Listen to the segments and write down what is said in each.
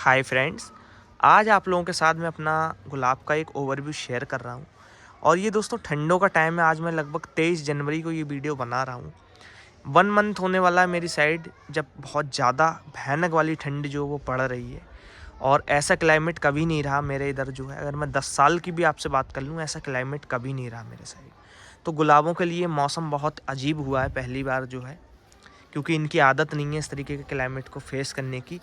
Hi friends, आज आप लोगों के साथ मैं अपना गुलाब का एक ओवरव्यू शेयर कर रहा हूँ। और ये दोस्तों ठंडों का टाइम है। आज मैं लगभग 23 जनवरी को ये वीडियो बना रहा हूँ। 1 मंथ होने वाला है मेरी साइड जब बहुत ज़्यादा भयानक वाली ठंड जो वो पड़ रही है। और ऐसा क्लाइमेट कभी नहीं रहा मेरे इधर जो है। अगर मैं 10 साल की भी आपसे बात कर लूँ, ऐसा क्लाइमेट कभी नहीं रहा मेरे साइड। तो गुलाबों के लिए मौसम बहुत अजीब हुआ है पहली बार जो है, क्योंकि इनकी आदत नहीं है इस तरीके के क्लाइमेट को फेस करने की।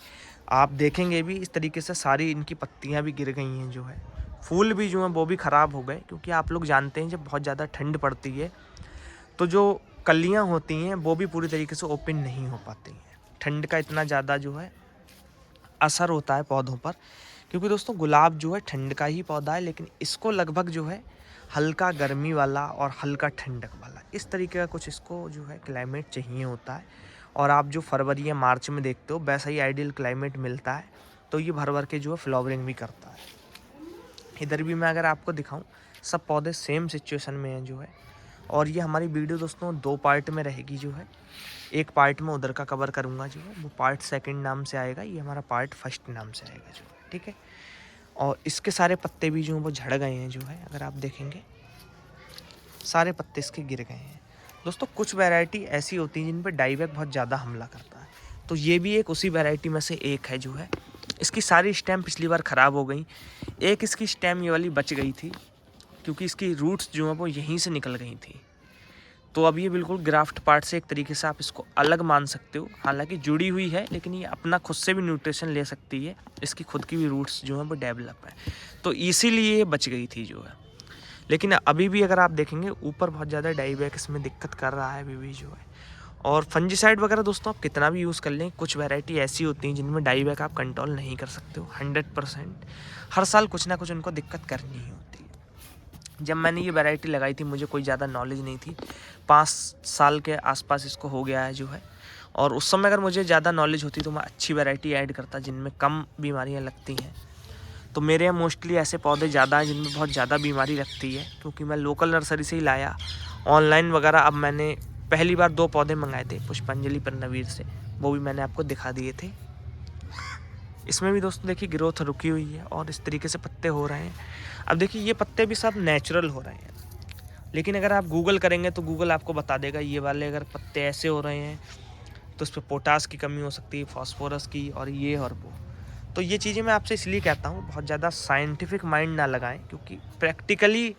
आप देखेंगे भी इस तरीके से सारी इनकी पत्तियां भी गिर गई हैं जो है। फूल भी जो हैं वो भी ख़राब हो गए, क्योंकि आप लोग जानते हैं जब बहुत ज़्यादा ठंड पड़ती है तो जो कलियां होती हैं वो भी पूरी तरीके से ओपन नहीं हो पाती हैं। ठंड का इतना ज़्यादा जो है असर होता है पौधों पर, क्योंकि दोस्तों गुलाब जो है ठंड का ही पौधा है, लेकिन इसको लगभग जो है हल्का गर्मी वाला और हल्का ठंडक वाला इस तरीके का कुछ इसको जो है क्लाइमेट चाहिए होता है। और आप जो फरवरी या मार्च में देखते हो वैसा ही आइडियल क्लाइमेट मिलता है, तो ये भर भर के जो है फ्लावरिंग भी करता है। इधर भी मैं अगर आपको दिखाऊं, सब पौधे सेम सिचुएशन में हैं जो है। और ये हमारी वीडियो दोस्तों 2 पार्ट में रहेगी जो है। एक पार्ट में उधर का कवर करूँगा जो है, वो पार्ट सेकंड नाम से आएगा, ये हमारा पार्ट फर्स्ट नाम से आएगा जो है, ठीक है। और इसके सारे पत्ते भी जो हैं वो झड़ गए हैं जो है। अगर आप देखेंगे सारे पत्ते इसके गिर गए हैं। दोस्तों कुछ वैरायटी ऐसी होती हैं जिन पे डाईबैक बहुत ज़्यादा हमला करता है, तो ये भी एक उसी वैरायटी में से एक है जो है। इसकी सारी स्टेम पिछली बार ख़राब हो गई। एक इसकी स्टेम ये वाली बच गई थी, क्योंकि इसकी रूट्स जो हैं वो यहीं से निकल गई थी। तो अब ये बिल्कुल ग्राफ्ट पार्ट से एक तरीके से आप इसको अलग मान सकते हो। हालांकि जुड़ी हुई है, लेकिन ये अपना खुद से भी न्यूट्रिशन ले सकती है। इसकी खुद की भी रूट्स जो हैं वो डेवलप है, तो इसीलिए ये बच गई थी जो है। लेकिन अभी भी अगर आप देखेंगे ऊपर बहुत ज़्यादा डाईबैक इसमें दिक्कत कर रहा है अभी भी जो है। और फंजीसाइड वगैरह दोस्तों आप कितना भी यूज़ कर लें, कुछ वैरायटी ऐसी होती हैं जिनमें डाईबैक आप कंट्रोल नहीं कर सकते हो 100%। हर साल कुछ ना कुछ उनको दिक्कत करनी ही होती है। जब मैंने ये वैरायटी लगाई थी मुझे कोई ज़्यादा नॉलेज नहीं थी। 5 साल के आसपास इसको हो गया है जो है। और उस समय अगर मुझे ज़्यादा नॉलेज होती तो मैं अच्छी वैरायटी ऐड करता जिनमें कम बीमारियाँ लगती हैं। तो मेरे यहाँ मोस्टली ऐसे पौधे ज़्यादा हैं जिनमें बहुत ज़्यादा बीमारी लगती है, क्योंकि मैं लोकल नर्सरी से ही लाया। ऑनलाइन वगैरह अब मैंने पहली बार 2 पौधे मंगाए थे पुष्पांजलि पर नवीर से, वो भी मैंने आपको दिखा दिए थे। इसमें भी दोस्तों देखिए ग्रोथ रुकी हुई है और इस तरीके से पत्ते हो रहे हैं। अब देखिए ये पत्ते भी सब नेचुरल हो रहे हैं, लेकिन अगर आप गूगल करेंगे तो गूगल आपको बता देगा ये वाले अगर पत्ते ऐसे हो रहे हैं तो उस पर पोटास की कमी हो सकती है, फॉस्फोरस की, और ये और वो। तो ये चीज़ें मैं आपसे इसलिए कहता हूँ बहुत ज़्यादा साइंटिफिक माइंड ना लगाएं, क्योंकि प्रैक्टिकली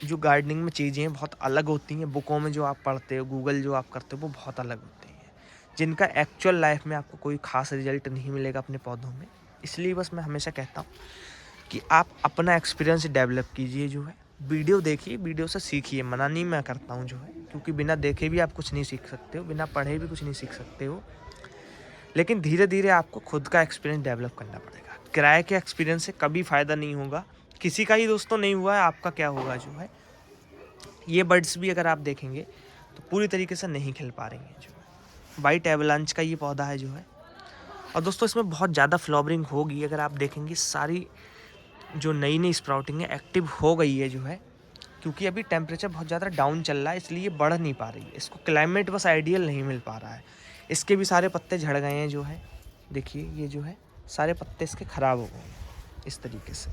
जो गार्डनिंग में चीज़ें बहुत अलग होती हैं। बुकों में जो आप पढ़ते हो, गूगल जो आप करते हो, वो बहुत अलग होती हैं, जिनका एक्चुअल लाइफ में आपको कोई खास रिजल्ट नहीं मिलेगा अपने पौधों में। इसलिए बस मैं हमेशा कहता हूँ कि आप अपना एक्सपीरियंस डेवलप कीजिए जो है। वीडियो देखिए, वीडियो से सीखिए, मना नहीं मैं करता हूँ जो है, क्योंकि बिना देखे भी आप कुछ नहीं सीख सकते हो, बिना पढ़े भी कुछ नहीं सीख सकते हो। लेकिन धीरे धीरे आपको खुद का एक्सपीरियंस डेवलप करना पड़ेगा। किराए के एक्सपीरियंस से कभी फ़ायदा नहीं होगा। किसी का ही दोस्तों नहीं हुआ है, आपका क्या होगा जो है। ये बर्ड्स भी अगर आप देखेंगे तो पूरी तरीके से नहीं खिल पा रही हैं जो है। वाइट एवलांच का ये पौधा है जो है। और दोस्तों इसमें बहुत ज़्यादा फ्लावरिंग होगी। अगर आप देखेंगे सारी जो नई नई स्प्राउटिंग है एक्टिव हो गई है जो है, क्योंकि अभी टेम्परेचर बहुत ज़्यादा डाउन चल रहा है, इसलिए बढ़ नहीं पा रही है। इसको क्लाइमेट बस आइडियल नहीं मिल पा रहा है। इसके भी सारे पत्ते झड़ गए हैं जो है। देखिए ये जो है सारे पत्ते इसके ख़राब हो गए हैं इस तरीके से।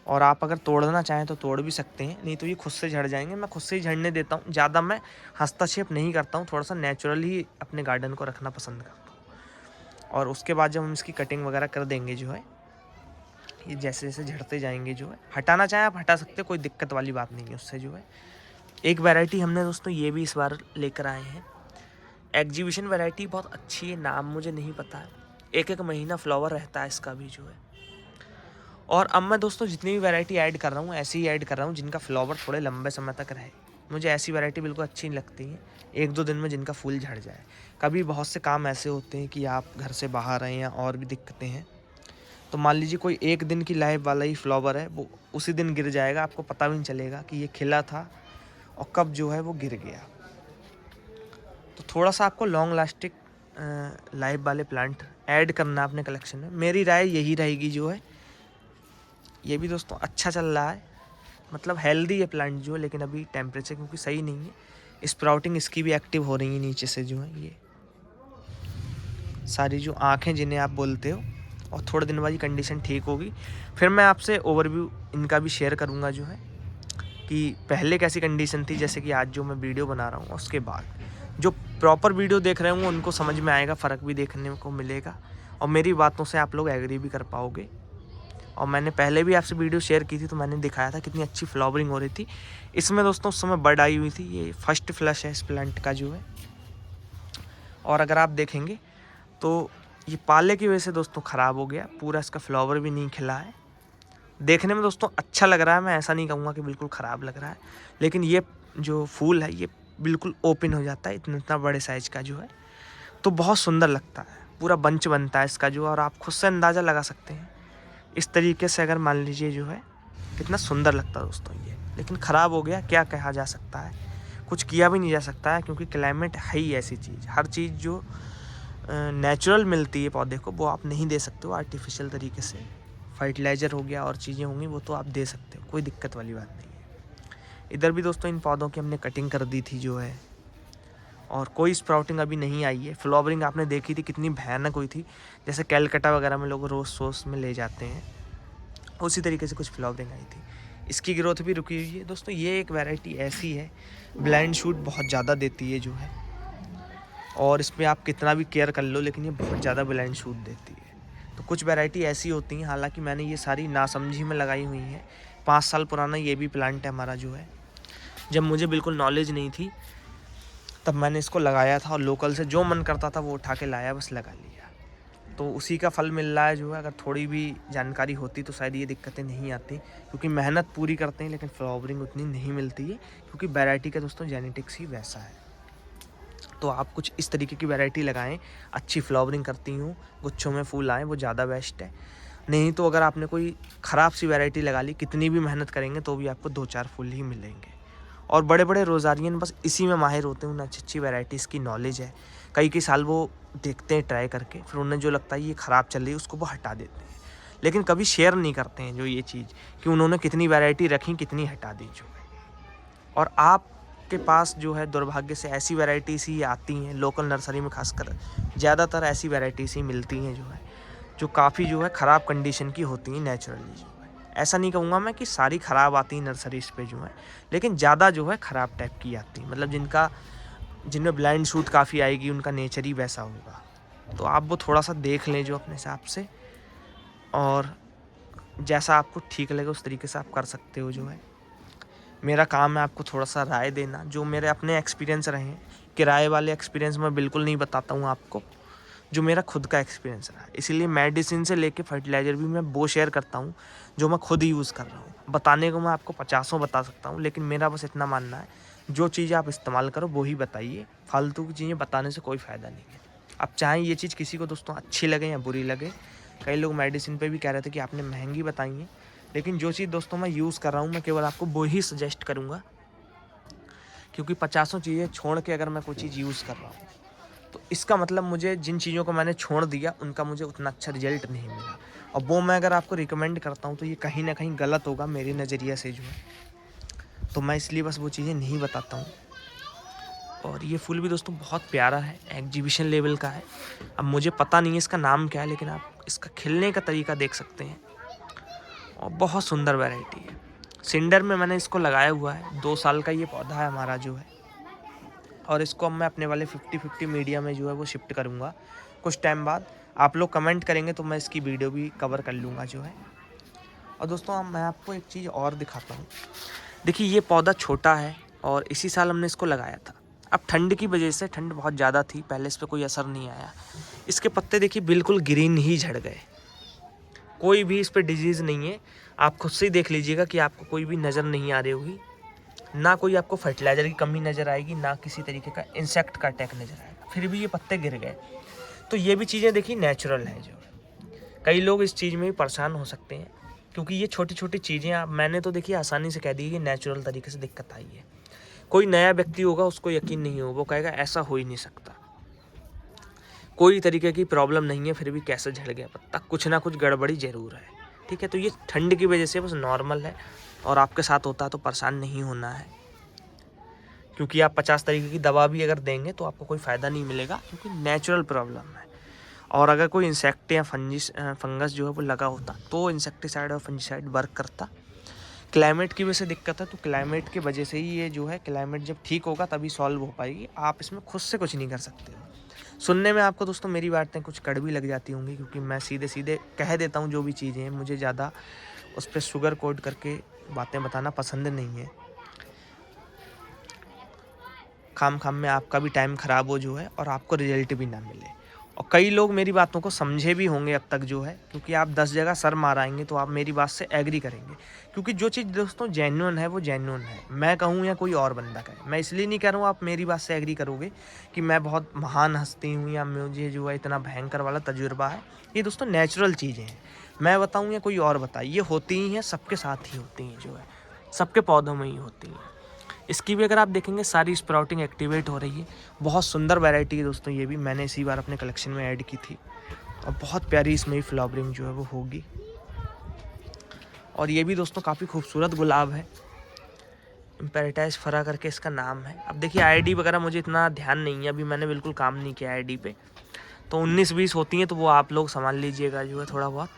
और आप अगर तोड़ना चाहें तो तोड़ भी सकते हैं, नहीं तो ये खुद से झड़ जाएंगे। मैं खुद से ही झड़ने देता हूँ, ज़्यादा मैं हस्तक्षेप नहीं करता हूँ। थोड़ा सा नेचुरल ही अपने गार्डन को रखना पसंद करता हूँ। और उसके बाद जब हम इसकी कटिंग वगैरह कर देंगे जो है, ये जैसे जैसे झड़ते जाएंगे जो है, हटाना चाहें आप हटा सकते हो, कोई दिक्कत वाली बात नहीं है उससे जो है। एक वैरायटी हमने दोस्तों ये भी इस बार लेकर आए हैं। एग्जीबिशन वैरायटी बहुत अच्छी है, नाम मुझे नहीं पता है। एक एक महीना फ्लावर रहता है इसका भी जो है। और अब मैं दोस्तों जितनी भी वैरायटी ऐड कर रहा हूँ ऐसी ही ऐड कर रहा हूँ जिनका फ्लावर थोड़े लंबे समय तक रहे। मुझे ऐसी वैरायटी बिल्कुल अच्छी नहीं लगती हैं 1-2 दिन में जिनका फूल झड़ जाए। कभी बहुत से काम ऐसे होते हैं कि आप घर से बाहर हैं या और भी दिक्कतें हैं, तो मान लीजिए कोई 1 दिन की लाइफ वाला ही फ्लावर है, वो उसी दिन गिर जाएगा, आपको पता भी नहीं चलेगा कि ये खिला था और कब जो है वो गिर गया। तो थोड़ा सा आपको लॉन्ग लास्टिक लाइफ वाले प्लांट ऐड करना अपने कलेक्शन में, मेरी राय यही रहेगी जो है। ये भी दोस्तों अच्छा चल रहा है, मतलब हेल्दी है प्लांट जो है, लेकिन अभी टेम्परेचर क्योंकि सही नहीं है, स्प्राउटिंग इसकी भी एक्टिव हो रही है नीचे से जो है। ये सारी जो आँखें जिन्हें आप बोलते हो, और थोड़े दिन बाद ये कंडीशन ठीक होगी। फिर मैं आपसे ओवरव्यू इनका भी शेयर करूँगा जो है कि पहले कैसी कंडीशन थी, जैसे कि आज जो मैं वीडियो बना रहा हूँ। उसके बाद जो प्रॉपर वीडियो देख रहे होंगे उनको समझ में आएगा, फ़र्क भी देखने को मिलेगा और मेरी बातों से आप लोग एग्री भी कर पाओगे। और मैंने पहले भी आपसे वीडियो शेयर की थी तो मैंने दिखाया था कितनी अच्छी फ्लावरिंग हो रही थी इसमें दोस्तों। उस समय बड आई हुई थी। ये फर्स्ट फ्लश है इस प्लांट का जो है। और अगर आप देखेंगे तो ये पाले की वजह से दोस्तों ख़राब हो गया, पूरा इसका फ्लावर भी नहीं खिला है। देखने में दोस्तों अच्छा लग रहा है, मैं ऐसा नहीं कहूँगा कि बिल्कुल ख़राब लग रहा है, लेकिन ये जो फूल है ये बिल्कुल ओपन हो जाता है इतना बड़े साइज़ का जो है, तो बहुत सुंदर लगता है। पूरा बंच बनता है इसका जो, और आप खुद से अंदाज़ा लगा सकते हैं इस तरीके से अगर मान लीजिए जो है कितना सुंदर लगता है दोस्तों ये। लेकिन ख़राब हो गया, क्या कहा जा सकता है, कुछ किया भी नहीं जा सकता है, क्योंकि क्लाइमेट है ही ऐसी चीज़। हर चीज़ जो नेचुरल मिलती है पौधे को वो आप नहीं दे सकते हो आर्टिफिशियल तरीके से। फर्टिलाइज़र हो गया और चीज़ें होंगी वो तो आप दे सकते हो, कोई दिक्कत वाली बात नहीं है। इधर भी दोस्तों इन पौधों की हमने कटिंग कर दी थी जो है, और कोई स्प्राउटिंग अभी नहीं आई है। फ्लावरिंग आपने देखी थी कितनी भयानक हुई थी, जैसे कैलकटा वगैरह में लोग रोज़ सोस में ले जाते हैं, उसी तरीके से कुछ फ्लावरिंग आई थी। इसकी ग्रोथ भी रुकी हुई है दोस्तों। ये एक वैरायटी ऐसी है ब्लाइंड शूट बहुत ज़्यादा देती है जो है, और इसमें आप कितना भी केयर कर लो लेकिन ये बहुत ज़्यादा ब्लाइंड शूट देती है। तो कुछ वैरायटी ऐसी होती हैं, हालांकि मैंने ये सारी नासमझी में लगाई हुई हैं। 5 साल पुराना ये भी प्लांट है हमारा जो है। जब मुझे बिल्कुल नॉलेज नहीं थी तब मैंने इसको लगाया था, और लोकल से जो मन करता था वो उठा के लाया, बस लगा लिया। तो उसी का फल मिल रहा है जो है। अगर थोड़ी भी जानकारी होती तो शायद ये दिक्कतें नहीं आती, क्योंकि मेहनत पूरी करते हैं लेकिन फ्लावरिंग उतनी नहीं मिलती है, क्योंकि वैरायटी का दोस्तों जेनेटिक्स ही वैसा है। तो आप कुछ इस तरीके की वैरायटी लगाएं, अच्छी फ्लावरिंग करती हूँ, गुच्छों में फूल आएँ, वो ज़्यादा बेस्ट है। नहीं तो अगर आपने कोई ख़राब सी वैरायटी लगा ली, कितनी भी मेहनत करेंगे तो भी आपको 2-4 फूल ही मिलेंगे। और बड़े बड़े रोज़ारियन बस इसी में माहिर होते हैं, उन्हें अच्छी अच्छी वैराइटीज़ की नॉलेज है। कई साल वो देखते हैं ट्राई करके, फिर उन्हें जो लगता है ये ख़राब चल रही है उसको वो हटा देते हैं, लेकिन कभी शेयर नहीं करते हैं जो ये चीज़ कि उन्होंने कितनी वैरायटी रखी, कितनी हटा दी जो है। और आपके पास जो है दुर्भाग्य से ऐसी वैराइटीज़ ही आती हैं, लोकल नर्सरी में खासकर ज़्यादातर ऐसी वैराइटीज़ ही मिलती हैं जो है, जो काफ़ी जो है ख़राब कंडीशन की होती हैं नेचुरली जो है। ऐसा नहीं कहूँगा मैं कि सारी ख़राब आती हैं नर्सरीज़ पे जो है, लेकिन ज़्यादा जो है ख़राब टाइप की आती हैं, मतलब जिनमें ब्लाइंड शूट काफ़ी आएगी, उनका नेचर ही वैसा होगा। तो आप वो थोड़ा सा देख लें जो अपने हिसाब से, और जैसा आपको ठीक लगे उस तरीके से आप कर सकते हो जो है। मेरा काम है आपको थोड़ा सा राय देना, जो मेरे अपने एक्सपीरियंस रहे हैं। किराए वाले एक्सपीरियंस मैं बिल्कुल नहीं बताता हूँ आपको, जो मेरा खुद का एक्सपीरियंस रहा है। इसीलिए मेडिसिन से लेके फर्टिलाइज़र भी मैं वो शेयर करता हूँ जो मैं खुद यूज़ कर रहा हूँ। बताने को मैं आपको 50 बता सकता हूँ, लेकिन मेरा बस इतना मानना है जो चीज़ आप इस्तेमाल करो वो ही बताइए। फालतू की चीज़ें बताने से कोई फ़ायदा नहीं है। आप चाहें ये चीज़ किसी को दोस्तों अच्छी लगे या बुरी लगे, कई लोग मेडिसिन पे भी कह रहे थे कि आपने महंगी बताई है, लेकिन जो चीज़ दोस्तों मैं यूज़ कर रहा हूँ मैं केवल आपको वो ही सजेस्ट करूँगा, क्योंकि 50 चीज़ें छोड़ के अगर मैं कोई चीज़ यूज़ कर रहा हूँ तो इसका मतलब मुझे जिन चीज़ों को मैंने छोड़ दिया उनका मुझे उतना अच्छा रिजल्ट नहीं मिला, और वो मैं अगर आपको रिकमेंड करता हूँ तो ये कहीं ना कहीं गलत होगा मेरे नज़रिए से जो है। तो मैं इसलिए बस वो चीज़ें नहीं बताता हूँ। और ये फूल भी दोस्तों बहुत प्यारा है, एग्जीबिशन लेवल का है। अब मुझे पता नहीं है इसका नाम क्या है, लेकिन आप इसका खिलने का तरीका देख सकते हैं, और बहुत सुंदर वैरायटी है। सिंडर में मैंने इसको लगाया हुआ है, 2 साल का ये पौधा है हमारा जो है, और इसको अब मैं अपने वाले 50-50 मीडिया में जो है वो शिफ्ट करूँगा कुछ टाइम बाद। आप लोग कमेंट करेंगे तो मैं इसकी वीडियो भी कवर कर लूँगा जो है। और दोस्तों मैं आपको एक चीज़ और दिखाता हूँ। देखिए ये पौधा छोटा है और इसी साल हमने इसको लगाया था। अब ठंड की वजह से, ठंड बहुत ज़्यादा थी, पहले इस पर कोई असर नहीं आया। इसके पत्ते देखिए बिल्कुल ग्रीन ही झड़ गए, कोई भी इस पर डिजीज़ नहीं है। आप खुद से ही देख लीजिएगा कि आपको कोई भी नज़र नहीं आ रही होगी, ना कोई आपको फर्टिलाइज़र की कमी नज़र आएगी, ना किसी तरीके का इंसेक्ट का अटैक नज़र आएगा, फिर भी ये पत्ते गिर गए। तो ये भी चीज़ें देखिए नेचुरल है जो। कई लोग इस चीज़ में भी परेशान हो सकते हैं, क्योंकि ये छोटी छोटी चीज़ें मैंने तो देखिए आसानी से कह दी कि नेचुरल तरीके से दिक्कत आई है। कोई नया व्यक्ति होगा उसको यकीन नहीं होगा, वो कहेगा ऐसा हो ही नहीं सकता, कोई तरीके की प्रॉब्लम नहीं है, फिर भी कैसे झड़ गया पत्ता, कुछ ना कुछ गड़बड़ी ज़रूर है। ठीक है, तो ये ठंड की वजह से बस नॉर्मल है, और आपके साथ होता है तो परेशान नहीं होना है, क्योंकि आप 50 तरीके की दवा भी अगर देंगे तो आपको कोई फ़ायदा नहीं मिलेगा, क्योंकि नेचुरल प्रॉब्लम है। और अगर कोई इंसेक्ट या फंगस जो है वो लगा होता तो इंसेक्टिसाइड और फंजीसाइड वर्क करता। क्लाइमेट की वजह से दिक्कत है, तो क्लाइमेट की वजह से ही ये जो है, क्लाइमेट जब ठीक होगा तभी सॉल्व हो पाएगी। आप इसमें खुद से कुछ नहीं कर सकते हो। सुनने में आपको दोस्तों मेरी बातें कुछ कड़वी लग जाती होंगी, क्योंकि मैं सीधे सीधे कह देता हूँ जो भी चीज़ें हैं। मुझे ज़्यादा उस पर शुगर कोट करके बातें बताना पसंद नहीं है। खाम खाम में आपका भी टाइम ख़राब हो जो है, और आपको रिजल्ट भी ना मिले। और कई लोग मेरी बातों को समझे भी होंगे अब तक जो है, क्योंकि आप 10 जगह सर माराएंगे तो आप मेरी बात से एग्री करेंगे। क्योंकि जो चीज़ दोस्तों जेन्युइन है वो जेन्युइन है, मैं कहूँ या कोई और बंदा कहे। मैं इसलिए नहीं कह रहा हूँ आप मेरी बात से एग्री करोगे कि मैं बहुत महान हस्ती हूँ या मुझे जो है इतना भयंकर वाला तजुर्बा है। ये दोस्तों नेचुरल चीज़ें हैं, मैं बताऊँ या कोई और बताए, ये होती ही हैं, सबके साथ ही होती हैं जो है, सबके पौधों में ही होती हैं। इसकी भी अगर आप देखेंगे सारी स्प्राउटिंग एक्टिवेट हो रही है। बहुत सुंदर वैरायटी है दोस्तों, ये भी मैंने इसी बार अपने कलेक्शन में ऐड की थी, और बहुत प्यारी इसमें ही फ्लावरिंग जो है वो होगी। और ये भी दोस्तों काफ़ी खूबसूरत गुलाब है, इम्पेरेटाइज फरा करके इसका नाम है। अब देखिए आईडी वगैरह मुझे इतना ध्यान नहीं है, अभी मैंने बिल्कुल काम नहीं किया आईडी पे, तो 19-20 होती हैं तो वो आप लोग संभाल लीजिएगा जो है थोड़ा बहुत।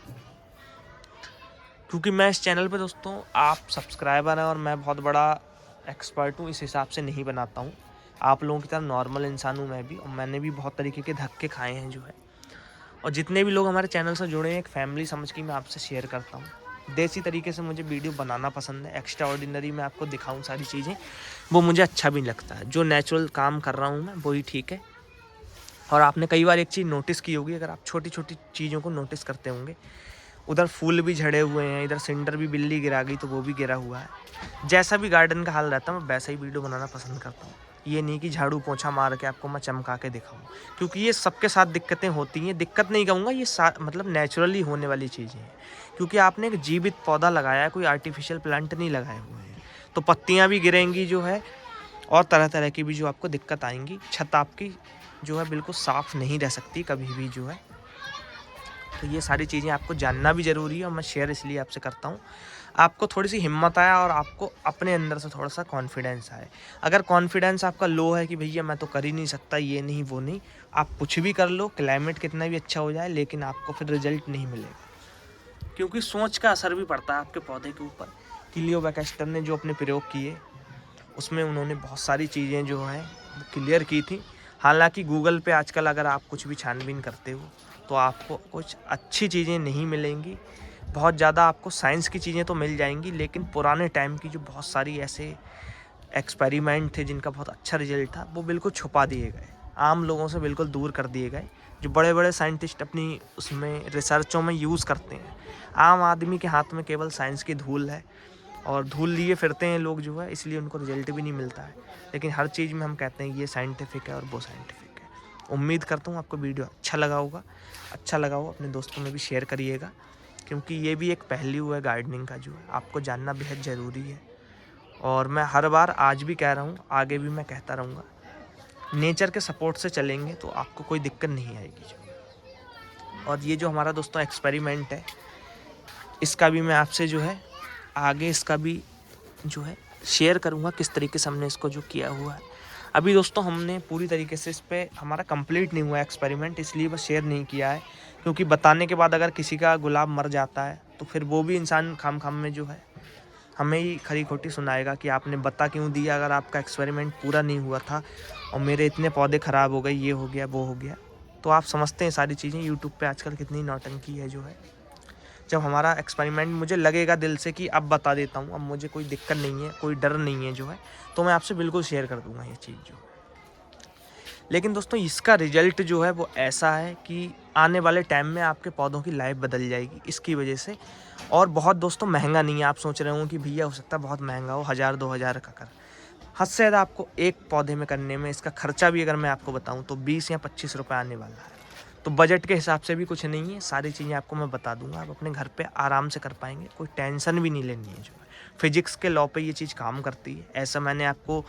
क्योंकि मैं इस चैनल पे दोस्तों, आप सब्सक्राइबर हैं और मैं बहुत बड़ा एक्सपर्ट हूँ, इस हिसाब से नहीं बनाता हूँ। आप लोगों की तरह नॉर्मल इंसान हूँ मैं भी, और मैंने भी बहुत तरीके के धक्के खाए हैं जो है। और जितने भी लोग हमारे चैनल से जुड़े हैं, एक फैमिली समझ के मैं आपसे शेयर करता हूँ। देसी तरीके से मुझे वीडियो बनाना पसंद है, एक्स्ट्रा ऑर्डिनरी मैं आपको दिखाऊँ सारी चीज़ें, वो मुझे अच्छा भी लगता है। जो नेचुरल काम कर रहा हूँ मैं वही ठीक है। और आपने कई बार एक चीज़ नोटिस की होगी, अगर आप छोटी छोटी चीज़ों को नोटिस करते होंगे, उधर फूल भी झड़े हुए हैं, इधर सिंडर भी बिल्ली गिरा गई तो वो भी गिरा हुआ है। जैसा भी गार्डन का हाल रहता है मैं वैसा ही वीडियो बनाना पसंद करता हूँ। ये नहीं कि झाड़ू पोंछा मार के आपको मैं चमका के दिखाऊँ, क्योंकि ये सबके साथ दिक्कतें होती हैं। दिक्कत नहीं कहूँगा, ये मतलब नेचुरली होने वाली चीज़ें हैं। क्योंकि आपने एक जीवित पौधा लगाया है, कोई आर्टिफिशियल प्लांट नहीं लगाए हुए हैं, तो पत्तियाँ भी गिरेंगी जो है, और तरह तरह की भी जो आपको दिक्कत आएंगी। छत आपकी जो है बिल्कुल साफ़ नहीं रह सकती कभी भी जो है। तो ये सारी चीज़ें आपको जानना भी ज़रूरी है, और मैं शेयर इसलिए आपसे करता हूँ, आपको थोड़ी सी हिम्मत आए और आपको अपने अंदर से थोड़ा सा कॉन्फिडेंस आए। अगर कॉन्फिडेंस आपका लो है कि भैया मैं तो कर ही नहीं सकता, ये नहीं वो नहीं, आप कुछ भी कर लो, क्लाइमेट कितना भी अच्छा हो जाए, लेकिन आपको फिर रिजल्ट नहीं मिलेगा। क्योंकि सोच का असर भी पड़ता है आपके पौधे के ऊपर। क्लियो बैकेस्टर ने जो अपने प्रयोग किए, उसमें उन्होंने बहुत सारी चीज़ें जो हैं वो क्लियर की थी। हालांकि गूगल पे आजकल अगर आप कुछ भी छानबीन करते हो तो आपको कुछ अच्छी चीज़ें नहीं मिलेंगी। बहुत ज़्यादा आपको साइंस की चीज़ें तो मिल जाएंगी, लेकिन पुराने टाइम की जो बहुत सारी ऐसे एक्सपेरिमेंट थे जिनका बहुत अच्छा रिजल्ट था, वो बिल्कुल छुपा दिए गए, आम लोगों से बिल्कुल दूर कर दिए गए। जो बड़े बड़े साइंटिस्ट अपनी उसमें रिसर्चों में यूज़ करते हैं, आम आदमी के हाथ में केवल साइंस की धूल है, और धूल लिए फिरते हैं लोग जो है, इसलिए उनको रिजल्ट भी नहीं मिलता है। लेकिन हर चीज़ में हम कहते हैं ये साइंटिफिक है और वो साइंटिफिक है। उम्मीद करता हूँ आपको वीडियो अच्छा लगा होगा। अच्छा लगा हो अपने दोस्तों में भी शेयर करिएगा, क्योंकि ये भी एक पहलू है गार्डनिंग का जो है आपको जानना बेहद ज़रूरी है। और मैं हर बार आज भी कह रहा हूँ, आगे भी मैं कहता रहूँगा, नेचर के सपोर्ट से चलेंगे तो आपको कोई दिक्कत नहीं आएगी जो। और ये जो हमारा दोस्तों एक्सपेरिमेंट है, इसका भी मैं आपसे जो है आगे इसका भी जो है शेयर करूँगा, किस तरीके से हमने इसको जो किया हुआ है। अभी दोस्तों हमने पूरी तरीके से इस पे हमारा कंप्लीट नहीं हुआ एक्सपेरिमेंट, इसलिए बस शेयर नहीं किया है। क्योंकि बताने के बाद अगर किसी का गुलाब मर जाता है तो फिर वो भी इंसान खाम खाम में जो है हमें ही खरी खोटी सुनाएगा कि आपने बता क्यों दिया, अगर आपका एक्सपेरिमेंट पूरा नहीं हुआ था और मेरे इतने पौधे ख़राब हो गए, ये हो गया वो हो गया। तो आप समझते हैं सारी चीज़ें, यूट्यूब पे आजकल कितनी नौटंकी है जो है। जब हमारा एक्सपेरिमेंट मुझे लगेगा दिल से कि अब बता देता हूँ, अब मुझे कोई दिक्कत नहीं है, कोई डर नहीं है जो है, तो मैं आपसे बिल्कुल शेयर कर दूँगा ये चीज़ जो है। लेकिन दोस्तों इसका रिजल्ट जो है वो ऐसा है कि आने वाले टाइम में आपके पौधों की लाइफ बदल जाएगी इसकी वजह से। और बहुत दोस्तों महंगा नहीं है। आप सोच रहे हो कि भैया हो सकता है बहुत महंगा हो, 1000-2000 का कर, हद से ज़्यादा आपको एक पौधे में करने में इसका खर्चा भी अगर मैं आपको बताऊं तो 20 या 25 रुपये आने वाला है। तो बजट के हिसाब से भी कुछ नहीं है, सारी चीज़ें आपको मैं बता दूंगा, आप अपने घर पे आराम से कर पाएंगे, कोई टेंशन भी नहीं लेनी है जो है। फिजिक्स के लॉ पे ये चीज़ काम करती है। ऐसा मैंने आपको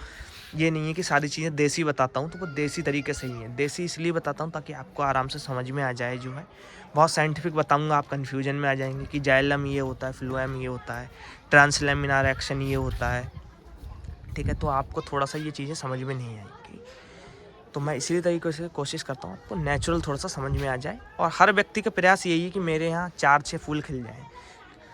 ये नहीं है कि सारी चीज़ें देसी बताता हूँ तो वो देसी तरीके से ही है। देसी इसलिए बताता हूँ ताकि आपको आराम से समझ में आ जाए जो है। बहुत साइंटिफिक बताऊँगा, आप कन्फ्यूजन में आ जाएंगे कि जाइलम ये होता है, फ्लोएम ये होता है, ट्रांसलेमिनार एक्शन ये होता है, ठीक है, तो आपको थोड़ा सा ये चीज़ें समझ में नहीं आएंगी। तो मैं इसी तरीके से कोशिश करता हूँ आपको नेचुरल थोड़ा सा समझ में आ जाए। और हर व्यक्ति का प्रयास यही है कि मेरे यहाँ 4-6 फूल खिल जाएँ।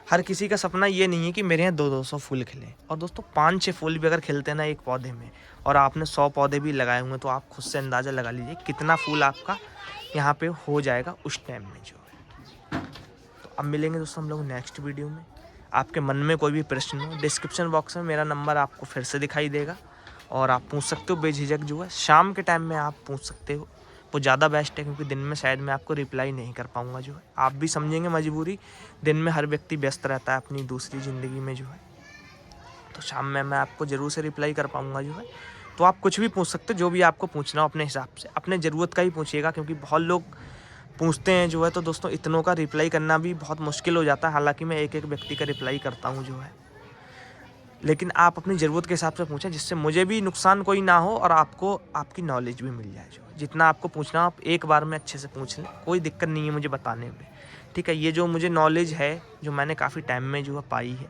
हर किसी का सपना ये नहीं है कि मेरे यहाँ 200 फूल खिलें। और दोस्तों 5-6 फूल भी अगर खिलते हैं ना एक पौधे में, और आपने 100 पौधे भी लगाए होंगे, तो आप खुद से अंदाज़ा लगा लीजिए कितना फूल आपका यहाँ पे हो जाएगा उस टाइम में जो है। तो अब मिलेंगे दोस्तों हम लोग नेक्स्ट वीडियो में। आपके मन में कोई भी प्रश्न हो, डिस्क्रिप्शन बॉक्स में मेरा नंबर आपको फिर से दिखाई देगा और आप पूछ सकते हो बेझिझक जो है। शाम के टाइम में आप पूछ सकते हो, वो ज़्यादा बेस्ट है, क्योंकि दिन में शायद मैं आपको रिप्लाई नहीं कर पाऊँगा जो है। आप भी समझेंगे मजबूरी, दिन में हर व्यक्ति व्यस्त रहता है अपनी दूसरी ज़िंदगी में जो है, तो शाम में मैं आपको ज़रूर से रिप्लाई कर पाऊँगा जो है। तो आप कुछ भी पूछ सकते हो, जो भी आपको पूछना हो अपने हिसाब से, अपने ज़रूरत का ही पूछिएगा, क्योंकि बहुत लोग पूछते हैं जो है। तो दोस्तों इतनों का रिप्लाई करना भी बहुत मुश्किल हो जाता है। हालाँकि मैं एक-एक व्यक्ति का रिप्लाई करता हूँ जो है, लेकिन आप अपनी ज़रूरत के हिसाब से पूछें, जिससे मुझे भी नुकसान कोई ना हो और आपको आपकी नॉलेज भी मिल जाए जो है। जितना आपको पूछना आप एक बार में अच्छे से पूछ लें, कोई दिक्कत नहीं है मुझे बताने में, ठीक है। ये जो मुझे नॉलेज है, जो मैंने काफ़ी टाइम में जो है पाई है,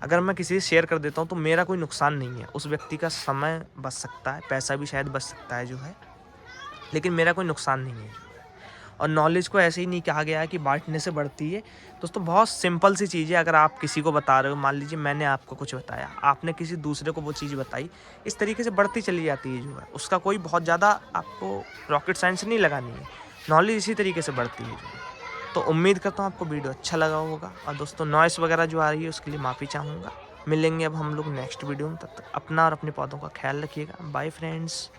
अगर मैं किसी से शेयर कर देता हूँ तो मेरा कोई नुकसान नहीं है। उस व्यक्ति का समय बच सकता है, पैसा भी शायद बच सकता है जो है, लेकिन मेरा कोई नुकसान नहीं है। और नॉलेज को ऐसे ही नहीं कहा गया है कि बांटने से बढ़ती है। दोस्तों बहुत सिंपल सी चीज़ है, अगर आप किसी को बता रहे हो, मान लीजिए मैंने आपको कुछ बताया, आपने किसी दूसरे को वो चीज़ बताई, इस तरीके से बढ़ती चली जाती है जो है। उसका कोई बहुत ज़्यादा आपको रॉकेट साइंस नहीं लगानी है, नॉलेज इसी तरीके से बढ़ती है जो है। तो उम्मीद करता हूँ आपको वीडियो अच्छा लगा होगा। और दोस्तों नॉइस वगैरह जो आ रही है उसके लिए माफ़ी चाहूँगा। मिलेंगे अब हम लोग नेक्स्ट वीडियो में, तब तक अपना और अपने पौधों का ख्याल रखिएगा। Bye friends.